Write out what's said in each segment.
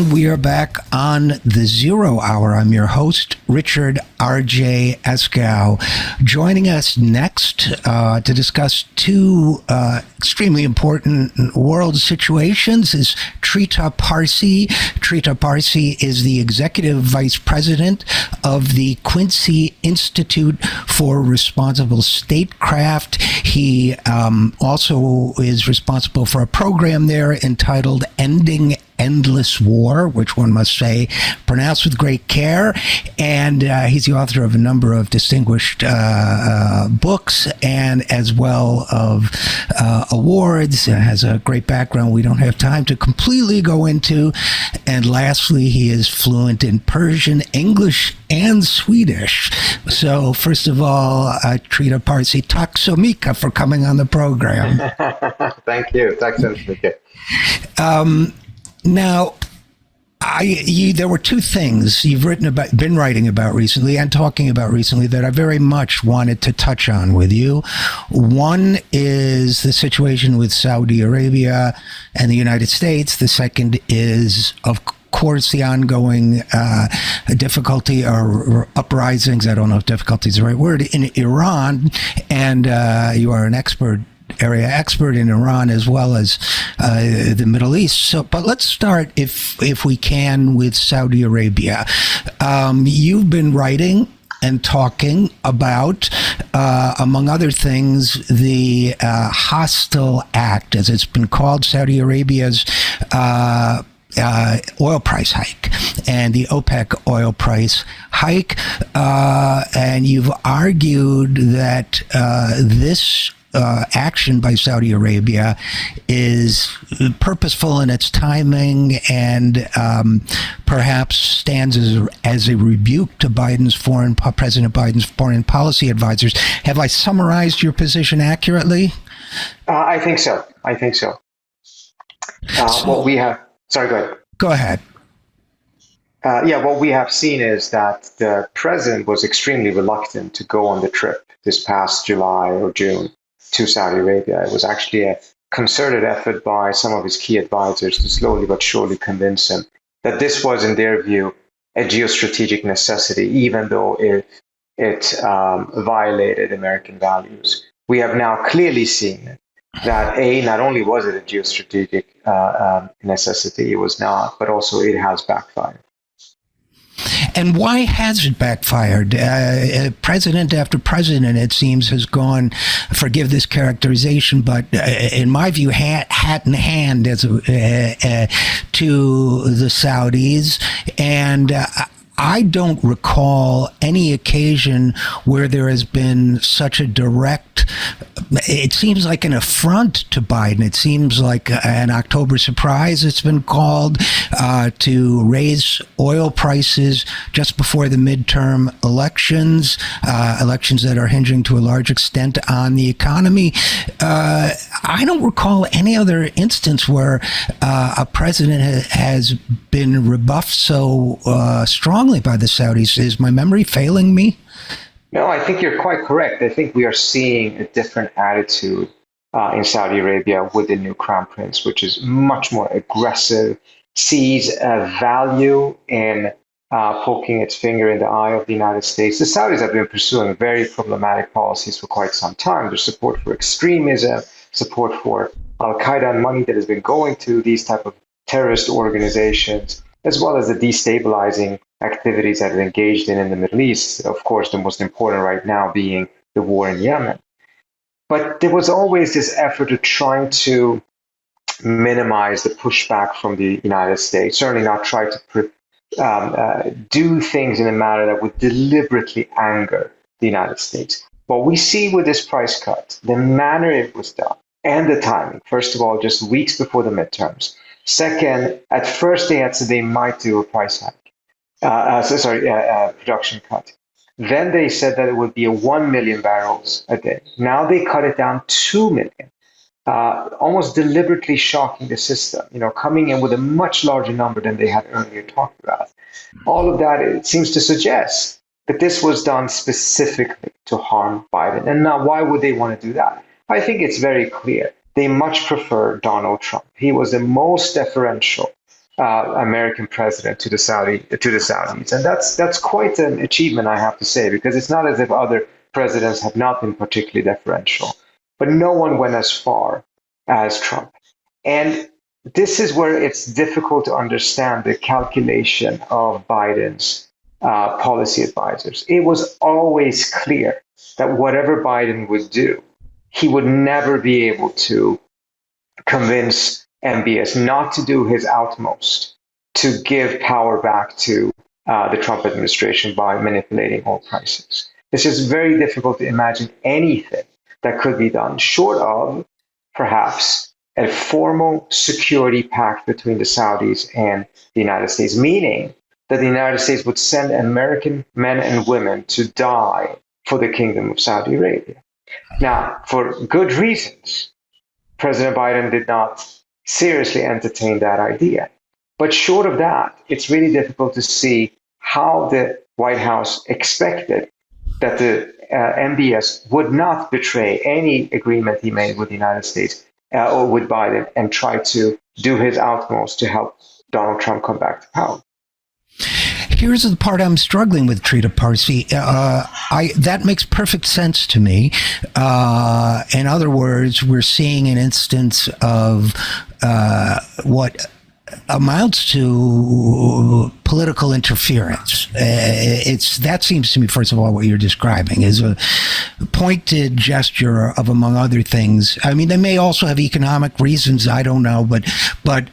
And we are back on the Zero Hour. I'm your host, Richard RJ Eskow. Joining us next to discuss two extremely important world situations is Trita Parsi. Trita Parsi is the Executive Vice President of the Quincy Institute for Responsible Statecraft. He also is responsible for a program there entitled Ending Endless War, which one must say, pronounced with great care. And he's the author of a number of distinguished books and as well of awards. Has a great background we don't have time to completely go into. And lastly, he is fluent in Persian, English, and Swedish. So first of all, Trita Parsi, tack så mycket for coming on the program. Thank you. Tack så mycket. Now, there were two things you've been writing about recently and talking about recently that I very much wanted to touch on with you. One is the situation with Saudi Arabia and the United States. The second is, of course, the ongoing difficulty or uprisings. I don't know if difficulty is the right word, in Iran. And you are an area expert in Iran as well as the Middle East. So, but let's start, if we can, with Saudi Arabia. You've been writing and talking about, among other things, the hostile act, as it's been called, Saudi Arabia's oil price hike and the OPEC oil price hike. And you've argued that this action by Saudi Arabia is purposeful in its timing and perhaps stands as a rebuke to President Biden's foreign policy advisors. Have I summarized your position accurately? I think so. What we have... Sorry, go ahead. Go ahead. What we have seen is that the president was extremely reluctant to go on the trip this past July or June to Saudi Arabia. It was actually a concerted effort by some of his key advisors to slowly but surely convince him that this was, in their view, a geostrategic necessity, even though it violated American values. We have now clearly seen that not only was it a geostrategic necessity, it was not, but also it has backfired. And why has it backfired? President after president, it seems, has gone, forgive this characterization, but in my view, hat in hand to the Saudis. And I don't recall any occasion where there has been such a direct, it seems like an affront to Biden. It seems like an October surprise, it's been called, to raise oil prices just before the midterm elections, elections that are hinging to a large extent on the economy. I don't recall any other instance where a president has been rebuffed so strongly by the Saudis. Is my memory failing me? No, I think you're quite correct. I think we are seeing a different attitude in Saudi Arabia with the new crown prince, which is much more aggressive, sees a value in poking its finger in the eye of the United States. The Saudis have been pursuing very problematic policies for quite some time. Their support for extremism, support for Al-Qaeda, and money that has been going to these type of terrorist organizations, as well as the destabilizing activities that are engaged in the Middle East. Of course, the most important right now being the war in Yemen. But there was always this effort of trying to minimize the pushback from the United States, certainly not try to do things in a manner that would deliberately anger the United States. What we see with this price cut, the manner it was done, and the timing, first of all, just weeks before the midterms. Second, at first they had said they might do a price hike, production cut. Then they said that it would be a 1 million barrels a day. Now they cut it down 2 million, almost deliberately shocking the system, coming in with a much larger number than they had earlier talked about. All of that, it seems to suggest that this was done specifically to harm Biden. And now, why would they want to do that? I think it's very clear. They much prefer Donald Trump. He was the most deferential American president to the Saudis, and that's quite an achievement, I have to say, because it's not as if other presidents have not been particularly deferential, but no one went as far as Trump. And this is where it's difficult to understand the calculation of Biden's policy advisors. It was always clear that whatever Biden would do, he would never be able to convince MBS not to do his utmost to give power back to the Trump administration by manipulating oil prices. It's just very difficult to imagine anything that could be done, short of perhaps a formal security pact between the Saudis and the United States, meaning that the United States would send American men and women to die for the Kingdom of Saudi Arabia. Now, for good reasons, President Biden did not seriously entertain that idea. But short of that, it's really difficult to see how the White House expected that the MBS would not betray any agreement he made with the United States or with Biden and try to do his utmost to help Donald Trump come back to power. Here's the part I'm struggling with, Trita Parsi. That makes perfect sense to me. In other words, we're seeing an instance of what amounts to political interference. That seems to me, first of all, what you're describing is a pointed gesture of, among other things. I mean, they may also have economic reasons. I don't know, but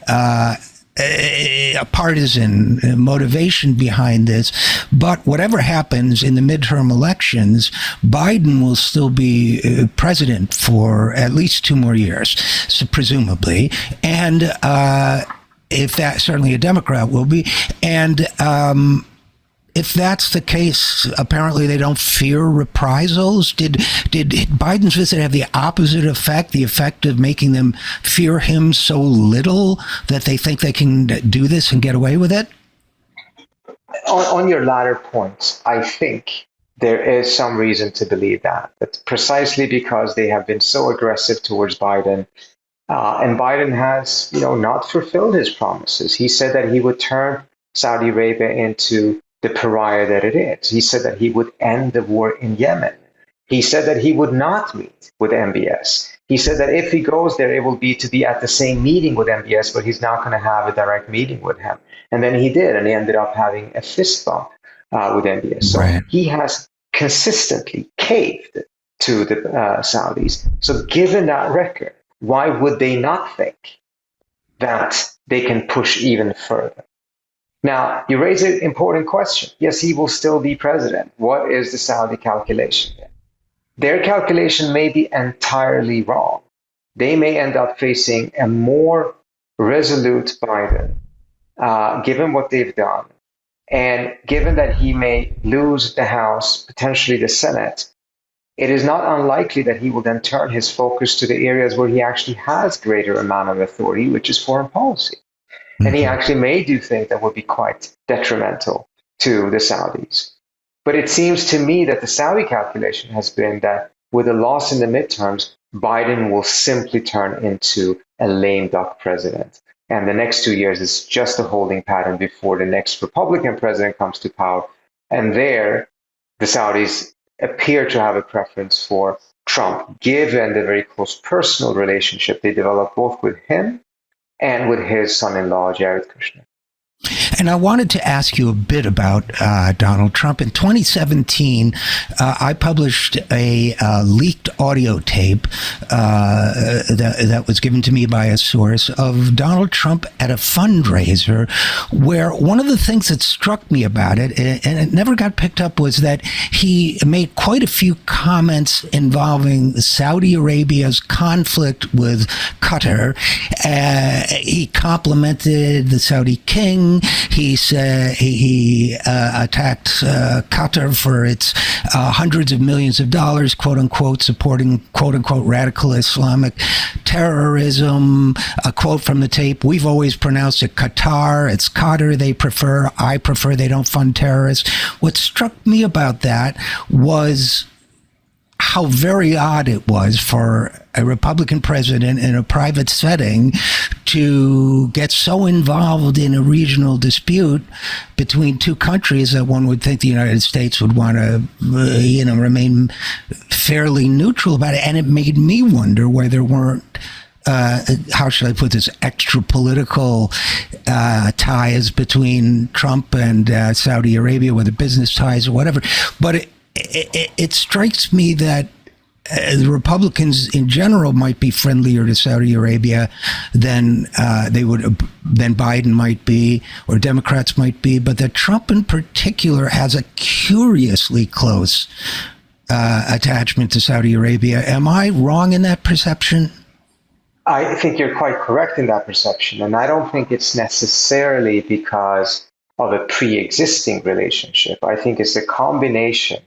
a partisan motivation behind this. But whatever happens in the midterm elections, Biden will still be president for at least 2 more years, so presumably. And if that, certainly a Democrat will be. And if that's the case, apparently they don't fear reprisals. Did Biden's visit have the opposite effect, the effect of making them fear him so little that they think they can do this and get away with it? On your latter point, I think there is some reason to believe that. That's precisely because they have been so aggressive towards Biden. And Biden has, not fulfilled his promises. He said that he would turn Saudi Arabia into the pariah that it is. He said that he would end the war in Yemen. He said that he would not meet with MBS. He said that if he goes there, it will be to be at the same meeting with MBS, but he's not going to have a direct meeting with him. And then he did, and he ended up having a fist bump with MBS. So right. He has consistently caved to the Saudis. So given that record, why would they not think that they can push even further? Now, you raise an important question. Yes, he will still be president. What is the Saudi calculation? Their calculation may be entirely wrong. They may end up facing a more resolute Biden, given what they've done, and given that he may lose the House, potentially the Senate. It is not unlikely that he will then turn his focus to the areas where he actually has greater amount of authority, which is foreign policy. Mm-hmm. And he actually may do things that would be quite detrimental to the Saudis. But it seems to me that the Saudi calculation has been that with a loss in the midterms, Biden will simply turn into a lame duck president. And the next 2 years is just a holding pattern before the next Republican president comes to power. And there, the Saudis appear to have a preference for Trump, given the very close personal relationship they developed both with him and with his son-in-law, Jared Kushner. And I wanted to ask you a bit about Donald Trump. In 2017, I published a leaked audio tape that was given to me by a source of Donald Trump at a fundraiser, where one of the things that struck me about it, and it never got picked up, was that he made quite a few comments involving Saudi Arabia's conflict with Qatar. He complimented the Saudi king. He said he attacked Qatar for its hundreds of millions of dollars, quote unquote, supporting quote unquote radical Islamic terrorism. A quote from the tape: "We've always pronounced it Qatar. It's Qatar they prefer. I prefer. They don't fund terrorists." What struck me about that was how very odd it was for a Republican president in a private setting to get so involved in a regional dispute between two countries that one would think the United States would want to, remain fairly neutral about it. And it made me wonder whether there weren't, how should I put this, extra political ties between Trump and Saudi Arabia, whether business ties or whatever. But it strikes me that the Republicans in general might be friendlier to Saudi Arabia than than Biden might be, or Democrats might be, but that Trump in particular has a curiously close attachment to Saudi Arabia. Am I wrong in that perception? I think you're quite correct in that perception, and I don't think it's necessarily because of a pre-existing relationship. I think it's a combination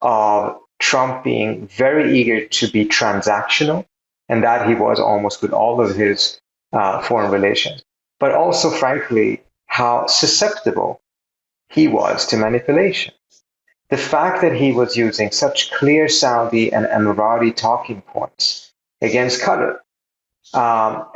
of Trump being very eager to be transactional, and that he was almost with all of his foreign relations, but also, frankly, how susceptible he was to manipulation. The fact that he was using such clear Saudi and Emirati talking points against Qatar,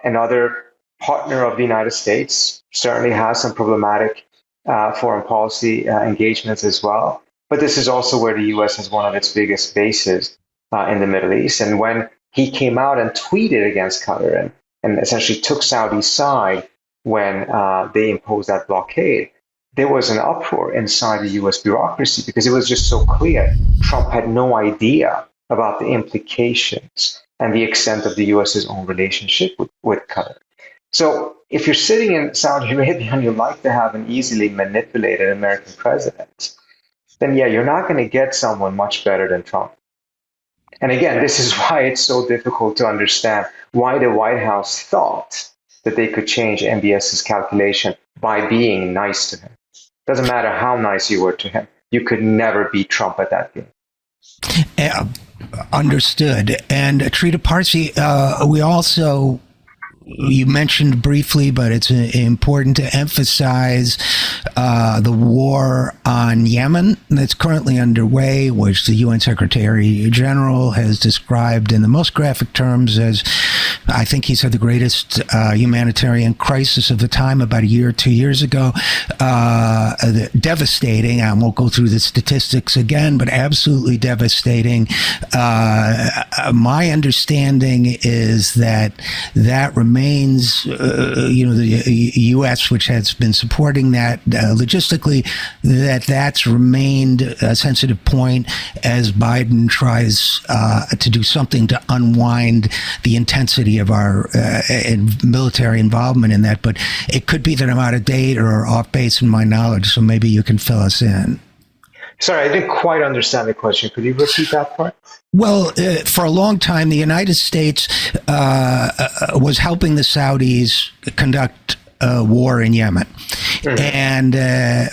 another partner of the United States, certainly has some problematic foreign policy engagements as well. But this is also where the U.S. has one of its biggest bases in the Middle East. And when he came out and tweeted against Qatar and essentially took Saudi's side when they imposed that blockade, there was an uproar inside the U.S. bureaucracy because it was just so clear Trump had no idea about the implications and the extent of the U.S.'s own relationship with Qatar. So if you're sitting in Saudi Arabia and you like to have an easily manipulated American president, then yeah, you're not going to get someone much better than Trump. And again, this is why it's so difficult to understand why the White House thought that they could change MBS's calculation by being nice to him. Doesn't matter how nice you were to him. You could never beat Trump at that game. Understood. And Trita Parsi, we also, you mentioned briefly, but it's important to emphasize the war on Yemen that's currently underway, which the UN Secretary General has described in the most graphic terms as, I think he said, the greatest humanitarian crisis of the time about a year or 2 years ago. Devastating. I won't go through the statistics again, but absolutely devastating. My understanding is that remains, the U.S., which has been supporting that logistically, that's remained a sensitive point as Biden tries to do something to unwind the intensity of our military involvement in that. But it could be that I'm out of date or off base in my knowledge, so maybe you can fill us in. Sorry, I didn't quite understand the question. Could you repeat that part? Well, for a long time, the United States was helping the Saudis conduct a war in Yemen. Mm-hmm. And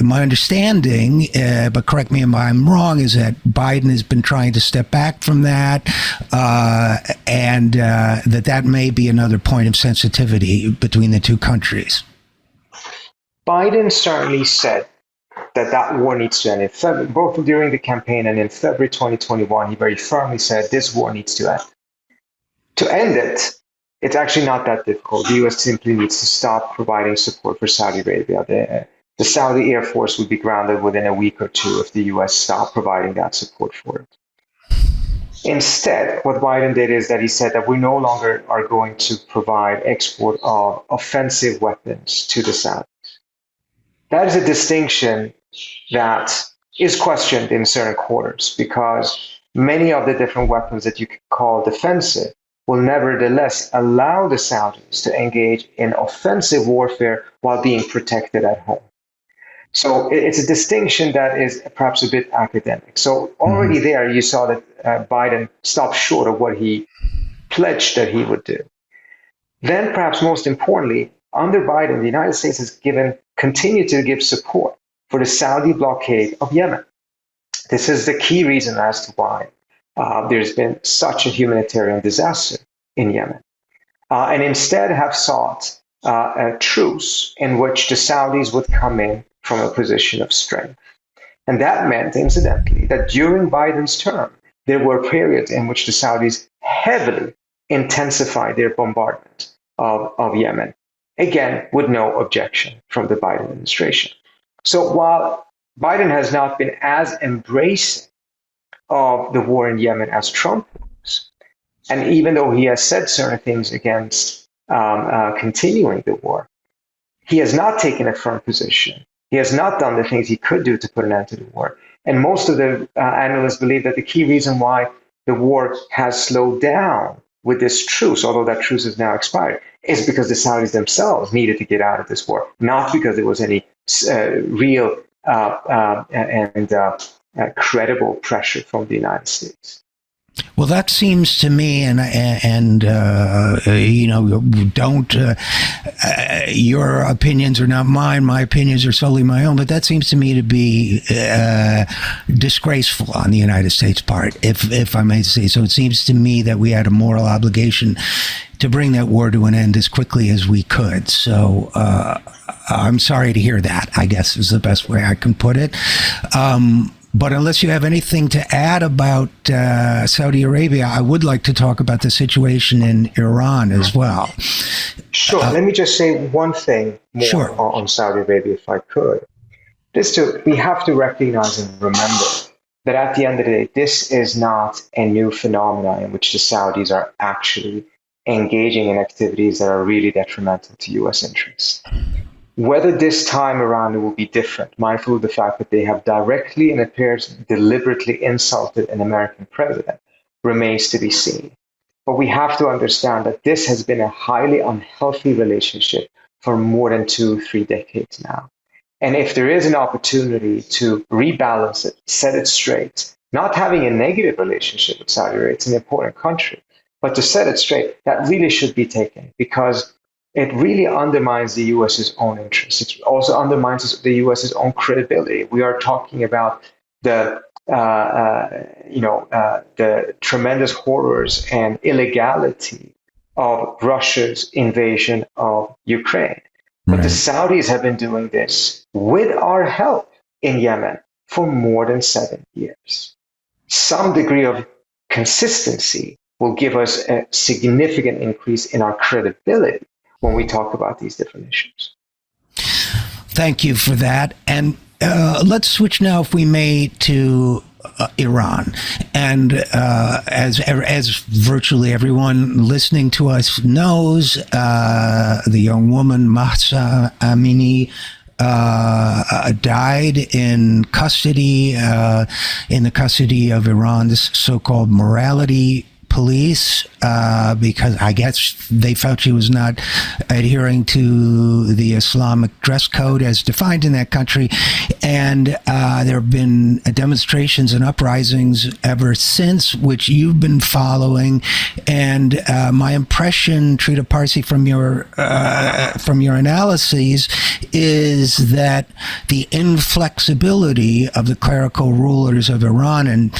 my understanding, but correct me if I'm wrong, is that Biden has been trying to step back from that, and that may be another point of sensitivity between the two countries. Biden certainly said that war needs to end. In February, both during the campaign and in February 2021, he very firmly said this war needs to end. To end it, it's actually not that difficult. The U.S. simply needs to stop providing support for Saudi Arabia. The Saudi Air Force would be grounded within a week or two if the U.S. stopped providing that support for it. Instead, what Biden did is that he said that we no longer are going to provide export of offensive weapons to the Saudis. That is a distinction that is questioned in certain quarters because many of the different weapons that you could call defensive will nevertheless allow the Saudis to engage in offensive warfare while being protected at home. So it's a distinction that is perhaps a bit academic. So already there you saw that Biden stopped short of what he pledged that he would do. Then perhaps most importantly, under Biden, the United States has continued to give support for the Saudi blockade of Yemen. This is the key reason as to why there's been such a humanitarian disaster in Yemen. And instead have sought a truce in which the Saudis would come in from a position of strength. And that meant, incidentally, that during Biden's term, there were periods in which the Saudis heavily intensified their bombardment of Yemen, again, with no objection from the Biden administration. So while Biden has not been as embracing of the war in Yemen as Trump was, and even though he has said certain things against continuing the war, he has not taken a firm position. He has not done the things he could do to put an end to the war. And most of the analysts believe that the key reason why the war has slowed down with this truce, although that truce has now expired, is because the Saudis themselves needed to get out of this war, not because there was any real and credible pressure from the United States. Well, that seems to me, and don't your opinions are not mine. My opinions are solely my own. But that seems to me to be disgraceful on the United States' part, if I may say so. It seems to me that we had a moral obligation to bring that war to an end as quickly as we could. So I'm sorry to hear that, I guess is the best way I can put it. But unless you have anything to add about Saudi Arabia, I would like to talk about the situation in Iran as well. Sure. Let me just say one thing more on Saudi Arabia, if I could. We have to recognize and remember that at the end of the day, this is not a new phenomenon in which the Saudis are actually engaging in activities that are really detrimental to U.S. interests. Whether this time around it will be different, mindful of the fact that they have directly and appears deliberately insulted an American president, remains to be seen. But we have to understand that this has been a highly unhealthy relationship for more than 2-3 decades now. And if there is an opportunity to rebalance it, set it straight, not having a negative relationship with Saudi Arabia, it's an important country, but to set it straight, that really should be taken, because it really undermines the U.S.'s own interests. It also undermines the U.S.'s own credibility. We are talking about the tremendous horrors and illegality of Russia's invasion of Ukraine. But the Saudis have been doing this with our help in Yemen for more than 7 years. Some degree of consistency will give us a significant increase in our credibility when we talk about these different issues. Thank you for that. And let's switch now, if we may, to Iran. And as virtually everyone listening to us knows, the young woman Mahsa Amini died in the custody of Iran's so-called morality police, because I guess they felt she was not adhering to the Islamic dress code as defined in that country. And there have been demonstrations and uprisings ever since, which you've been following. And my impression, Trita Parsi, from your analyses, is that the inflexibility of the clerical rulers of Iran and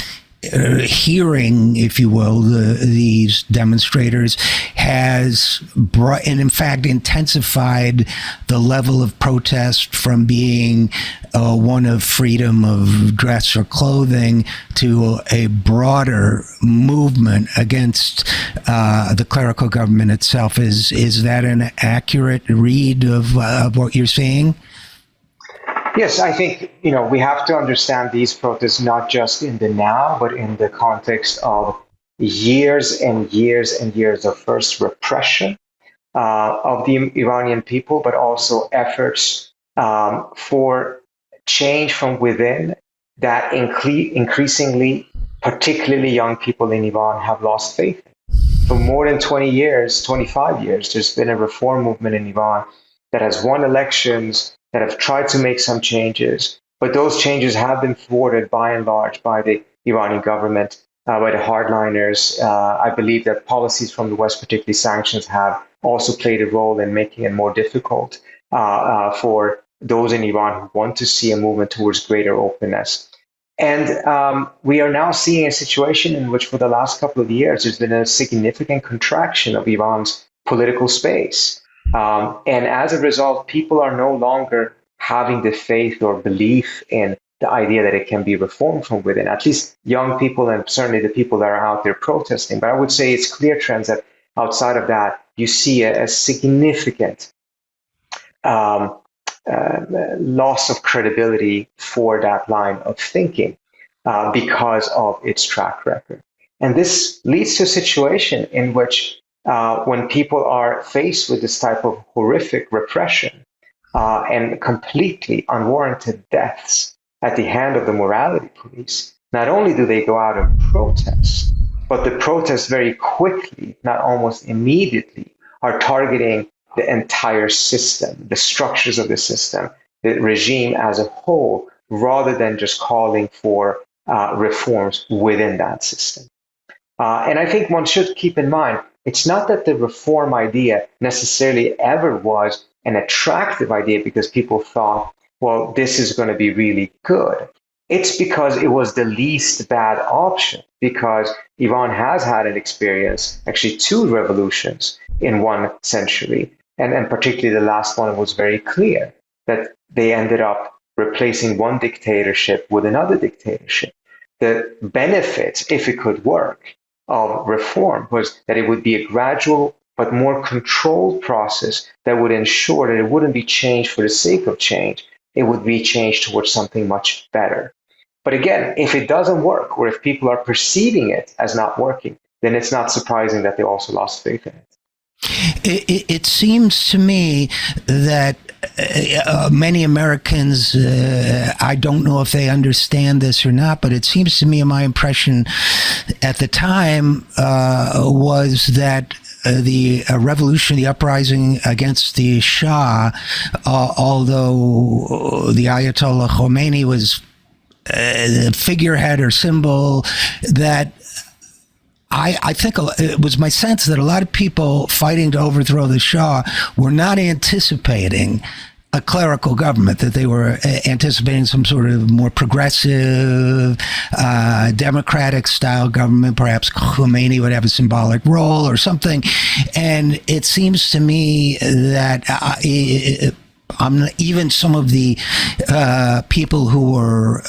hearing, if you will, these demonstrators has brought, and in fact intensified, the level of protest from being one of freedom of dress or clothing to a broader movement against the clerical government itself. Is that an accurate read of what you're seeing? Yes, I think, we have to understand these protests not just in the now, but in the context of years and years and years of first repression of the Iranian people, but also efforts for change from within that increasingly, particularly young people in Iran, have lost faith in. For more than 20 years, 25 years, there's been a reform movement in Iran that has won elections, that have tried to make some changes, but those changes have been thwarted by and large by the Iranian government, by the hardliners. I believe that policies from the West, particularly sanctions, have also played a role in making it more difficult for those in Iran who want to see a movement towards greater openness. And we are now seeing a situation in which for the last couple of years, there's been a significant contraction of Iran's political space. And as a result, people are no longer having the faith or belief in the idea that it can be reformed from within, at least young people and certainly the people that are out there protesting. But I would say it's clear trends that outside of that, you see a significant loss of credibility for that line of thinking because of its track record. And this leads to a situation in which when people are faced with this type of horrific repression and completely unwarranted deaths at the hand of the morality police, not only do they go out and protest, but the protests very quickly, not almost immediately, are targeting the entire system, the structures of the system, the regime as a whole, rather than just calling for reforms within that system. And I think one should keep in mind, it's not that the reform idea necessarily ever was an attractive idea because people thought, well, this is going to be really good. It's because it was the least bad option, because Iran has had an experience, actually 2 revolutions in 1 century. And particularly the last one was very clear that they ended up replacing one dictatorship with another dictatorship. The benefit, if it could work, of reform was that it would be a gradual but more controlled process that would ensure that it wouldn't be changed for the sake of change. It would be changed towards something much better. But again, if it doesn't work, or if people are perceiving it as not working, then it's not surprising that they also lost faith in it. It seems to me that many Americans, I don't know if they understand this or not, but it seems to me, my impression at the time was that the revolution, the uprising against the Shah, although the Ayatollah Khomeini was the figurehead or symbol, that I think it was my sense that a lot of people fighting to overthrow the Shah were not anticipating a clerical government, that they were anticipating some sort of more progressive, democratic style government. Perhaps Khomeini would have a symbolic role or something. And it seems to me that even some of the people who were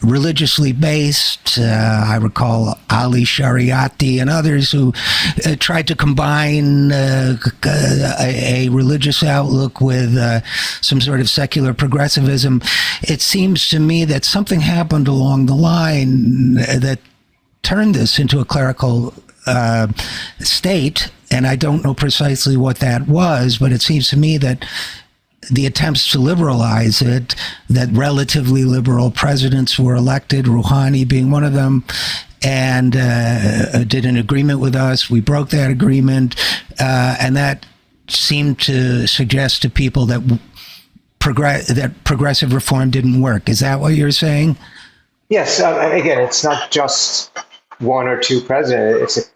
religiously based, I recall Ali Shariati and others who tried to combine a religious outlook with some sort of secular progressivism. It seems to me that something happened along the line that turned this into a clerical state, and I don't know precisely what that was, but it seems to me that the attempts to liberalize it, that relatively liberal presidents were elected, Rouhani being one of them, and did an agreement with us. We broke that agreement, and that seemed to suggest to people that progressive reform didn't work. Is that what you're saying? Yes. Again, it's not just 1 or 2 presidents. It's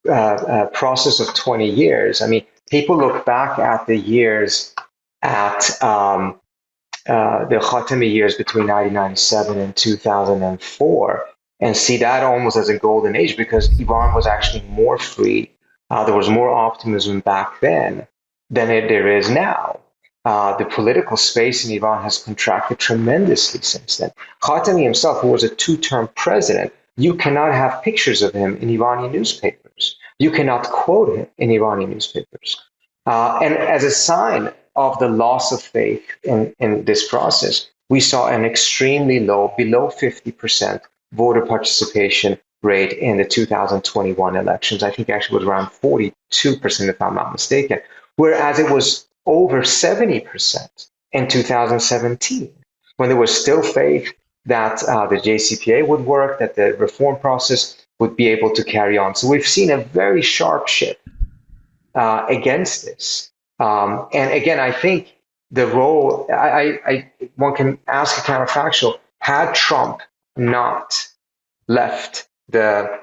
a process of 20 years. I mean, people look back at the years at the Khatami years between 1997 and 2004 and see that almost as a golden age, because Iran was actually more free. There was more optimism back then than there is now. The political space in Iran has contracted tremendously since then. Khatami himself, who was a 2-term president, you cannot have pictures of him in Iranian newspapers. You cannot quote him in Iranian newspapers. And as a sign of the loss of faith in this process, we saw an extremely low, below 50% voter participation rate in the 2021 elections. I think actually it was around 42%, if I'm not mistaken, whereas it was over 70% in 2017, when there was still faith that the JCPA would work, that the reform process would be able to carry on. So we've seen a very sharp shift against this. And again, I think the role, one can ask a counterfactual, had Trump not left the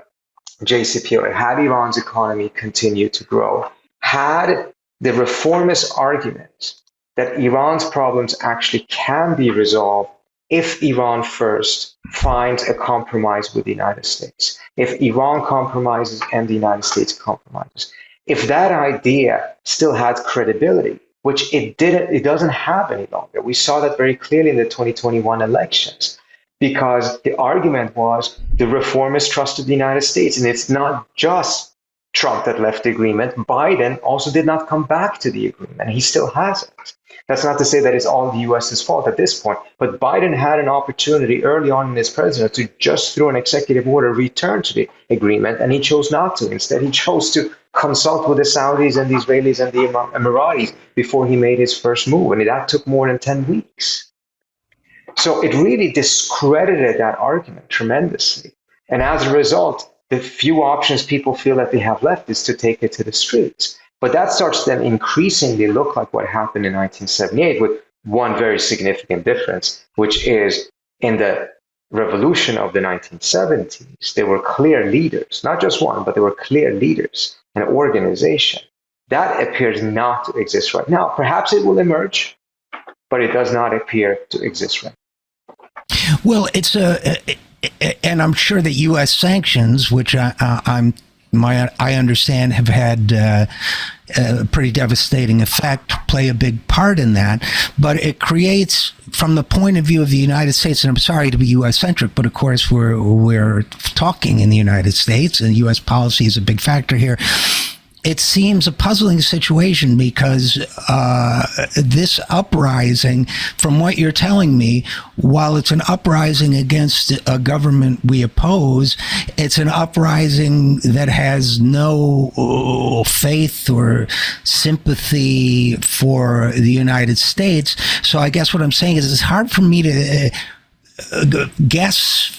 JCPOA, had Iran's economy continued to grow, had the reformist argument that Iran's problems actually can be resolved if Iran first finds a compromise with the United States, if Iran compromises and the United States compromises, if that idea still had credibility, which it doesn't have any longer. We saw that very clearly in the 2021 elections, because the argument was the reformists trusted the United States. And it's not just Trump that left the agreement. Biden also did not come back to the agreement. He still hasn't. That's not to say that it's all the U.S.'s fault at this point, but Biden had an opportunity early on in his presidency to just through an executive order return to the agreement, and he chose not to. Instead, he chose to consult with the Saudis and the Israelis and the Emiratis before he made his first move, and that took more than 10 weeks. So it really discredited that argument tremendously. And as a result, the few options people feel that they have left is to take it to the streets. But that starts to then increasingly look like what happened in 1978, with one very significant difference, which is in the revolution of the 1970s, there were clear leaders, not just one, but there were clear leaders and organization. That appears not to exist right now. Perhaps it will emerge, but it does not appear to exist right now. Well, and I'm sure that U.S. sanctions, which I understand have had a pretty devastating effect, play a big part in that. But it creates, from the point of view of the United States, and I'm sorry to be U.S.-centric, but of course we're talking in the United States, and U.S. policy is a big factor here. It seems a puzzling situation because this uprising, from what you're telling me, while it's an uprising against a government we oppose, it's an uprising that has no faith or sympathy for the United States. So I guess what I'm saying is it's hard for me to guess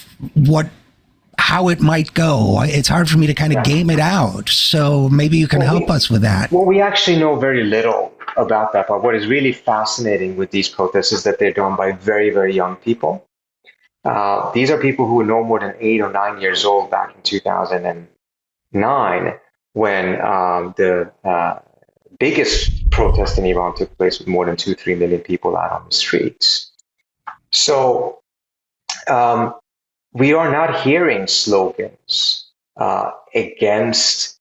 how it might go. It's hard for me to kind of game it out. So maybe you can help us with that. Well, we actually know very little about that. But what is really fascinating with these protests is that they're done by very, very young people. These are people who were no more than 8 or 9 years old back in 2009, when the biggest protest in Iran took place with more than 2-3 million people out on the streets. So we are not hearing slogans against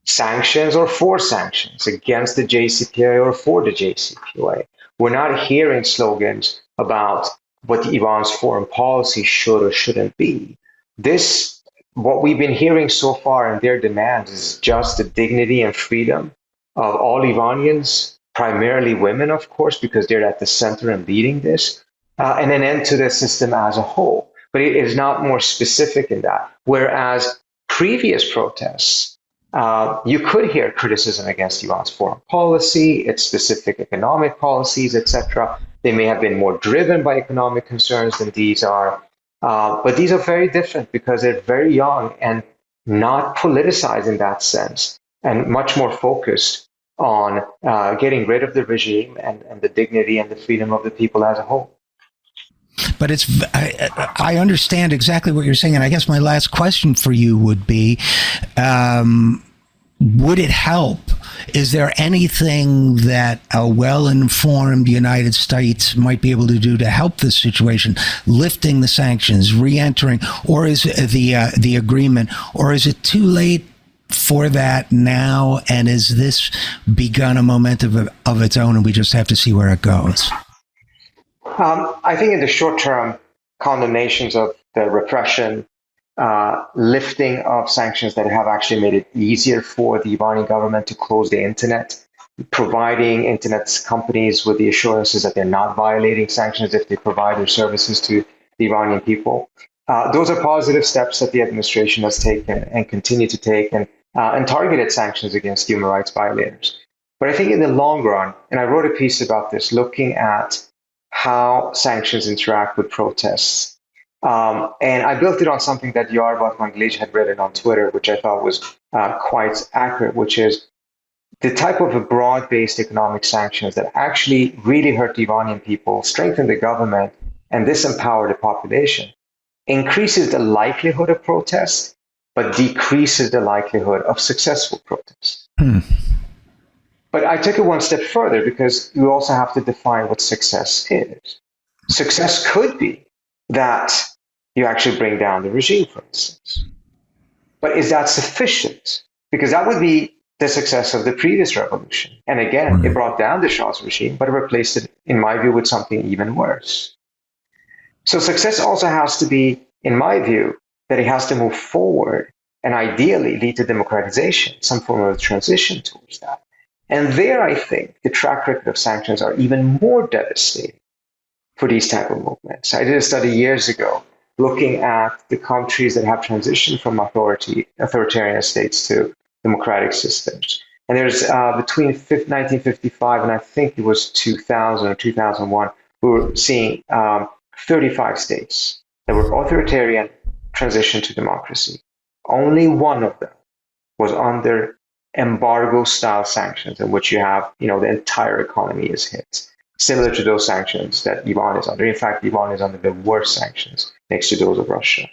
sanctions or for sanctions, against the JCPOA or for the JCPOA. We're not hearing slogans about what Iran's foreign policy should or shouldn't be. What we've been hearing so far in their demands is just the dignity and freedom of all Iranians, primarily women, of course, because they're at the center and leading this, and an end to the system as a whole. But it is not more specific in that. Whereas previous protests, you could hear criticism against Iran's foreign policy, its specific economic policies, etc. They may have been more driven by economic concerns than these are. But these are very different because they're very young and not politicized in that sense, and much more focused on getting rid of the regime and the dignity and the freedom of the people as a whole. But I understand exactly what you're saying. And I guess my last question for you would be, would it help? Is there anything that a well-informed United States might be able to do to help this situation, lifting the sanctions, re-entering, or is the agreement, or is it too late for that now? And is this begun a momentum of its own and we just have to see where it goes? I think in the short term, condemnations of the repression, lifting of sanctions that have actually made it easier for the Iranian government to close the internet, providing internet companies with the assurances that they're not violating sanctions if they provide their services to the Iranian people. Those are positive steps that the administration has taken and continue to take, and targeted sanctions against human rights violators. But I think in the long run, and I wrote a piece about this, looking at how sanctions interact with protests. And I built it on something that Yar Batmanglij had written on Twitter, which I thought was quite accurate, which is the type of a broad-based economic sanctions that actually really hurt the Iranian people, strengthen the government, and disempower the population, increases the likelihood of protest, but decreases the likelihood of successful protest. But I took it one step further because you also have to define what success is. Success could be that you actually bring down the regime, for instance. But is that sufficient? Because that would be the success of the previous revolution. And again, it brought down the Shah's regime, but it replaced it, in my view, with something even worse. So success also has to be, in my view, that it has to move forward and ideally lead to democratization, some form of transition towards that. And there, I think, the track record of sanctions are even more devastating for these type of movements. I did a study years ago looking at the countries that have transitioned from authoritarian states to democratic systems. And there's between 1955 and I think it was 2000 or 2001, we were seeing 35 states that were authoritarian transition to democracy. Only one of them was under embargo-style sanctions in which you have, the entire economy is hit, similar to those sanctions that Iran is under. In fact, Iran is under the worst sanctions next to those of Russia.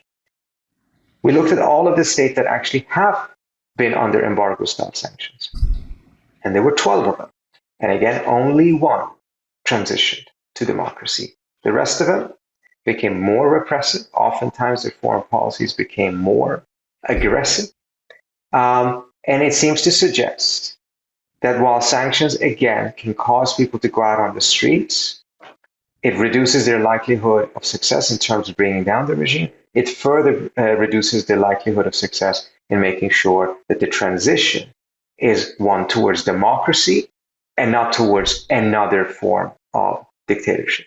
We looked at all of the states that actually have been under embargo-style sanctions, and there were 12 of them. And again, only one transitioned to democracy. The rest of them became more repressive. Oftentimes, their foreign policies became more aggressive. And it seems to suggest that while sanctions, again, can cause people to go out on the streets, it reduces their likelihood of success in terms of bringing down the regime. It further reduces the likelihood of success in making sure that the transition is one towards democracy and not towards another form of dictatorship.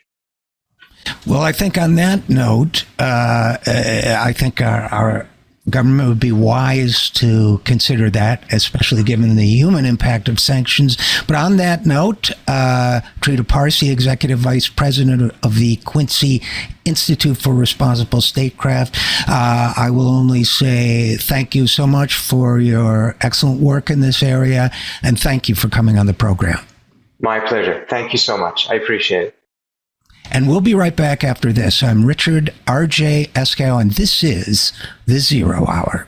Well, I think on that note, I think our government would be wise to consider that, especially given the human impact of sanctions. But on that note, Trita Parsi, Executive Vice President of the Quincy Institute for Responsible Statecraft, I will only say thank you so much for your excellent work in this area, and thank you for coming on the program. My pleasure. Thank you so much. I appreciate it. And we'll be right back after this. I'm Richard RJ Eskow, and this is The Zero Hour.